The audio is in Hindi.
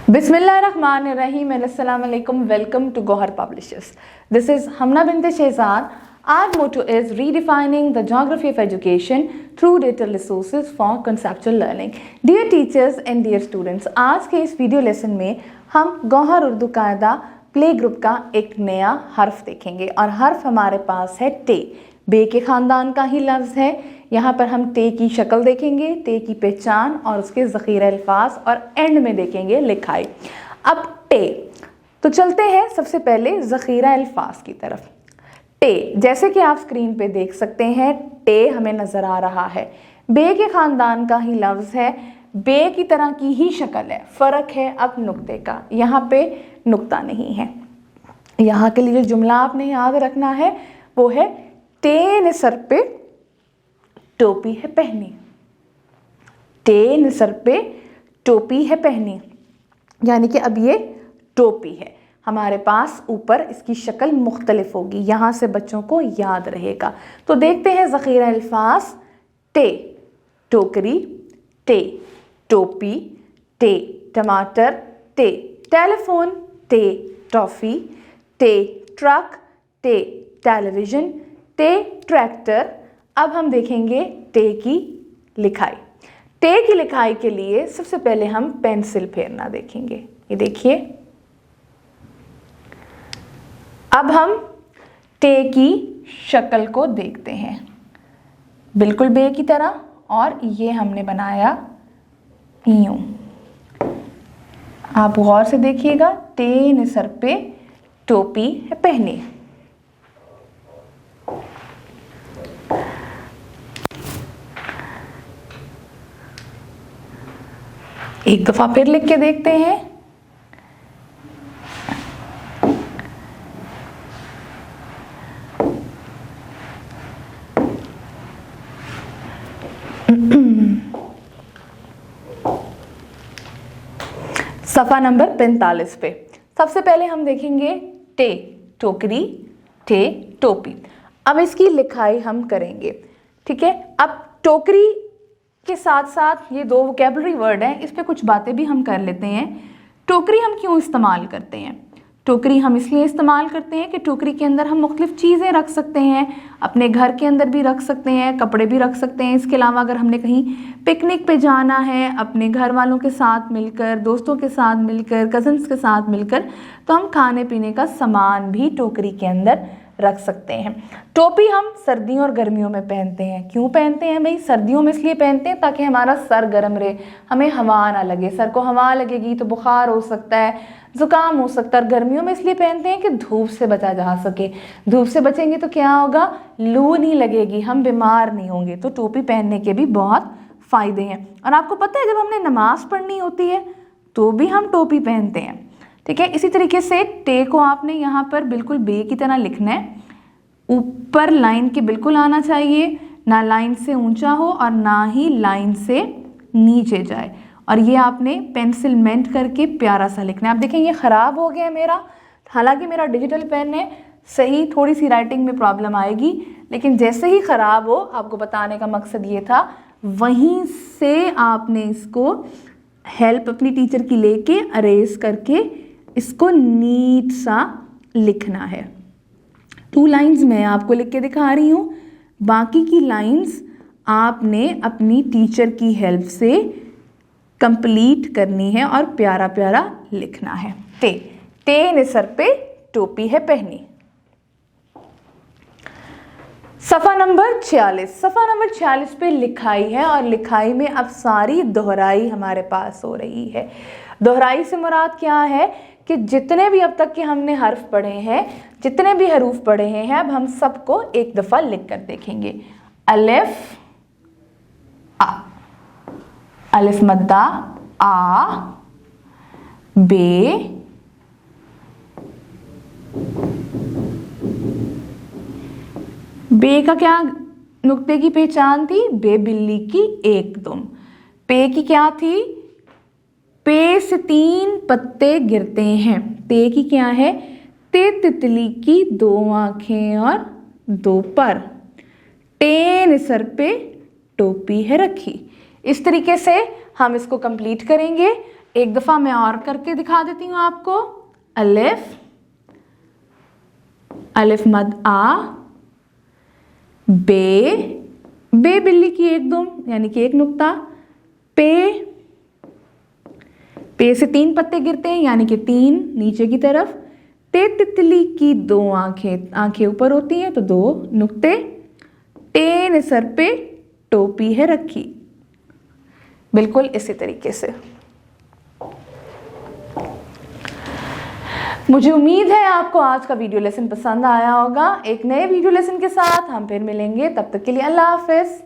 बिस्मिल्लाहिर्रहमानिर्रहीम अस्सलाम वालेकुम। Welcome to Gauhar publishers. This is Hamna Binte Shahzad. Our motto is redefining the geography of education through data resources for conceptual learning. Dear teachers and dear students, आज के इस वीडियो लेसन में हम गौहर उर्दू कायदा प्ले ग्रुप का एक नया हर्फ देखेंगे और हर्फ हमारे पास है टे। बे के ख़ानदान का ही लफ्ज़ है। यहाँ पर हम टे की शक्ल देखेंगे, टे की पहचान और उसके ज़ख़ीरा अल्फाज और एंड में देखेंगे लिखाई। अब टे तो चलते हैं सबसे पहले ज़ख़ीरा अल्फाज की तरफ। टे जैसे कि आप स्क्रीन पे देख सकते हैं, टे हमें नज़र आ रहा है। बे के ख़ानदान का ही लफ्ज़ है, बे की तरह की ही शक्ल है। फ़र्क है अब नुक्ते का, यहाँ पे नुक्ता नहीं है। यहाँ के लिए जो जुमला आपने याद रखना है वो है टे ने सर पे टोपी है पहनी। टे ने सर पे टोपी है पहनी, यानी कि अब ये टोपी है। हमारे पास ऊपर इसकी शक्ल मुख्तलिफ होगी, यहाँ से बच्चों को याद रहेगा। तो देखते हैं ज़ख़ीरा अल्फाज। टे टोकरी, टे टोपी, टे टमाटर, टे टेलीफोन, टे टॉफ़ी, टे ट्रक, टे टेलीविज़न, टे ट्रैक्टर। अब हम देखेंगे टे की लिखाई। टे की लिखाई के लिए सबसे पहले हम पेंसिल फेरना देखेंगे। ये देखिए, अब हम टे की शक्ल को देखते हैं, बिल्कुल बे की तरह, और ये हमने बनाया यूं। आप गौर से देखिएगा, टे ने सर पे टोपी है पहनी। एक दफा फिर लिख के देखते हैं। सफ़ा नंबर 45 पे सबसे पहले हम देखेंगे टे टोकरी, टे टोपी। अब इसकी लिखाई हम करेंगे, ठीक है। अब टोकरी के साथ साथ ये दो वोकैबुलरी वर्ड हैं, इस पे कुछ बातें भी हम कर लेते हैं। टोकरी हम क्यों इस्तेमाल करते हैं? टोकरी हम इसलिए इस्तेमाल करते हैं कि टोकरी के अंदर हम मुख्तलिफ़ चीज़ें रख सकते हैं, अपने घर के अंदर भी रख सकते हैं, कपड़े भी रख सकते हैं। इसके अलावा अगर हमने कहीं पिकनिक पे जाना है अपने घर वालों के साथ मिलकर, दोस्तों के साथ मिलकर, कज़न्स के साथ मिलकर, तो हम खाने पीने का सामान भी टोकरी के अंदर रख सकते हैं। टोपी हम सर्दियों और गर्मियों में पहनते हैं। क्यों पहनते हैं भाई? सर्दियों में इसलिए पहनते हैं ताकि हमारा सर गर्म रहे, हमें हवा ना लगे। सर को हवा लगेगी तो बुखार हो सकता है, ज़ुकाम हो सकता है। और गर्मियों में इसलिए पहनते हैं कि धूप से बचा जा सके। धूप से बचेंगे तो क्या होगा? लू नहीं लगेगी, हम बीमार नहीं होंगे। तो टोपी पहनने के भी बहुत फ़ायदे हैं। और आपको पता है, जब हमने नमाज़ पढ़नी होती है तो भी हम टोपी पहनते हैं, ठीक है। इसी तरीके से टे को आपने यहाँ पर बिल्कुल बे की तरह लिखना है। ऊपर लाइन के बिल्कुल आना चाहिए, ना लाइन से ऊंचा हो और ना ही लाइन से नीचे जाए। और ये आपने पेंसिल मेंट करके प्यारा सा लिखना है। आप देखेंगे ख़राब हो गया मेरा, हालांकि मेरा डिजिटल पेन है, सही थोड़ी सी राइटिंग में प्रॉब्लम आएगी, लेकिन जैसे ही ख़राब हो, आपको बताने का मकसद ये था, वहीं से आपने इसको हेल्प अपनी टीचर की लेके अरेज करके इसको नीट सा लिखना है। 2 लाइंस मैं आपको लिख के दिखा रही हूँ, बाकी की लाइंस आपने अपनी टीचर की हेल्प से कंप्लीट करनी है और प्यारा प्यारा लिखना है। टे टे ने सर पे टोपी है पहनी। सफ़ा नंबर 46। सफ़ा नंबर 46 पे लिखाई है और लिखाई में अब सारी दोहराई हमारे पास हो रही है। दोहराई से मुराद क्या है कि जितने भी अब तक के हमने हर्फ पढ़े हैं, जितने भी हरूफ पढ़े हैं, अब हम सबको एक दफ़ा लिख कर देखेंगे। अलिफ आ, अलिफ मद्दा आ, बे, बे का क्या नुक्ते की पहचान थी? बे बिल्ली की एक दुम। पे की क्या थी? पे से 3 पत्ते गिरते हैं। ते की क्या है? ते तितली की 2 आंखें और 2 पर। टे ने सर पे टोपी है रखी। इस तरीके से हम इसको कंप्लीट करेंगे। एक दफा मैं और करके दिखा देती हूं आपको। अलिफ, अलिफ मद आ, बे, बे बिल्ली की एक दुम यानी कि एक नुक्ता, पे, पे से 3 पत्ते गिरते हैं यानी कि 3 नीचे की तरफ, टे तितली की 2 आंखें, आंखें ऊपर होती हैं तो 2 नुक्ते, टे ने सर पे टोपी है रखी। बिल्कुल इसी तरीके से। मुझे उम्मीद है आपको आज का वीडियो लेसन पसंद आया होगा। एक नए वीडियो लेसन के साथ हम फिर मिलेंगे, तब तक के लिए अल्लाह हाफिज।